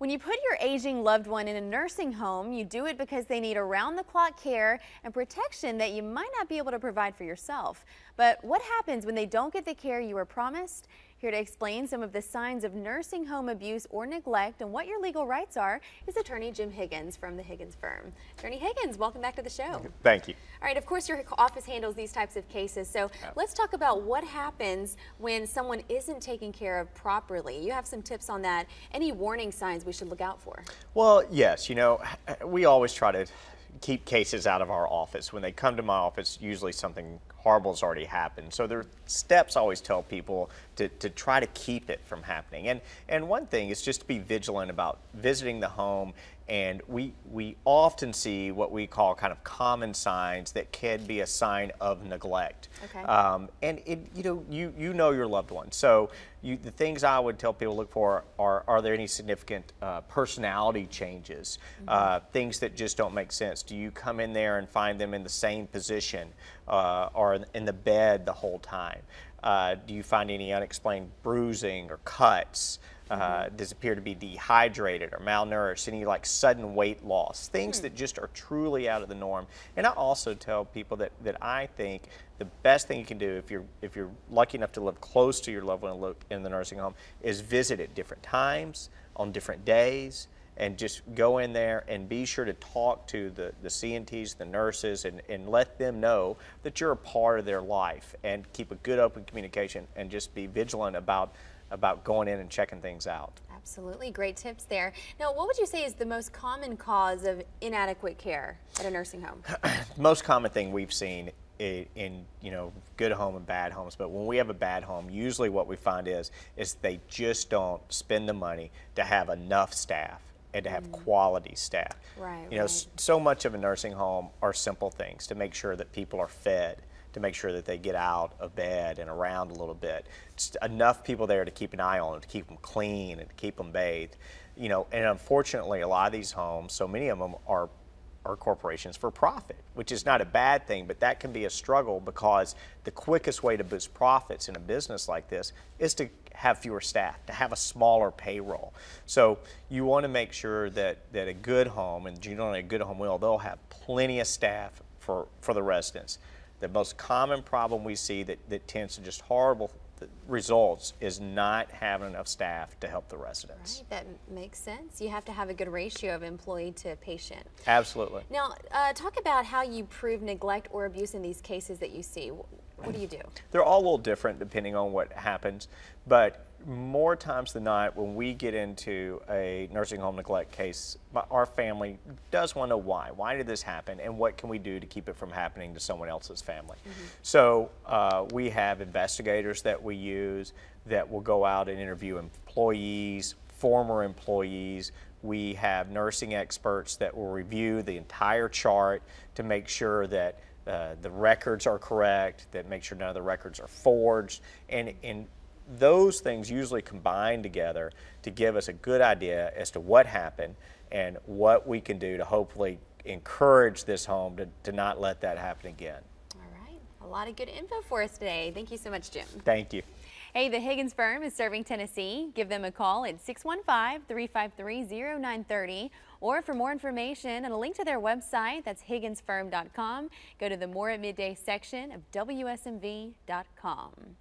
When you put your aging loved one in a nursing home, you do it because they need around-the-clock care and protection that you might not be able to provide for yourself. But what happens when they don't get the care you were promised? Here to explain some of the signs of nursing home abuse or neglect and what your legal rights are is attorney Jim Higgins from the Higgins Firm. Attorney Higgins, welcome back to the show. Thank you. All right, of course your office handles these types of cases, so let's talk about what happens when someone isn't taken care of properly. You have some tips on that. Any warning signs we should look out for? Well, yes, you know, we always try to keep cases out of our office. When they come to my office, usually something horrible has already happened. So there are steps I always tell people to try to keep it from happening. And one thing is just to be vigilant about visiting the home. And we often see what we call kind of common signs that can be a sign of neglect. Okay. And you know your loved one. So the things I would tell people to look for are there any significant personality changes, things that just don't make sense? Do you come in there and find them in the same position or in the bed the whole time? Do you find any unexplained bruising or cuts? Does appear to be dehydrated or malnourished, any like sudden weight loss, things that just are truly out of the norm. And I also tell people that I think the best thing you can do if you're lucky enough to live close to your loved one in the nursing home is visit at different times, on different days, and just go in there and be sure to talk to the CNTs, the nurses, and let them know that you're a part of their life, and keep a good open communication and just be vigilant about going in and checking things out. Absolutely, great tips there. Now, what would you say is the most common cause of inadequate care at a nursing home? The most common thing we've seen in good home and bad homes, but when we have a bad home, usually what we find is they just don't spend the money to have enough staff and to have quality staff. Right. You know, so much of a nursing home are simple things to make sure that people are fed, to make sure that they get out of bed and around a little bit. Just enough people there to keep an eye on them, to keep them clean and to keep them bathed. You know, and unfortunately, a lot of these homes, so many of them are corporations for profit, which is not a bad thing, but that can be a struggle because the quickest way to boost profits in a business like this is to have fewer staff, to have a smaller payroll. So you want to make sure that a good home, and generally a good home they'll have plenty of staff for the residents. The most common problem we see that tends to just horrible results is not having enough staff to help the residents. Right, that makes sense. You have to have a good ratio of employee to patient. Absolutely. Now, talk about how you prove neglect or abuse in these cases that you see. What do you do? They're all a little different depending on what happens, but more times than not, when we get into a nursing home neglect case, our family does want to know why. Why did this happen, and what can we do to keep it from happening to someone else's family? So we have investigators that we use that will go out and interview employees, former employees. We have nursing experts that will review the entire chart to make sure that the records are correct, that make sure none of the records are forged, and those things usually combine together to give us a good idea as to what happened and what we can do to hopefully encourage this home to not let that happen again. All right, a lot of good info for us today. Thank you so much, Jim. Thank you. Hey, the Higgins Firm is serving Tennessee. Give them a call at 615-353-0930. Or for more information and a link to their website, that's higginsfirm.com, go to the More at Midday section of WSMV.com.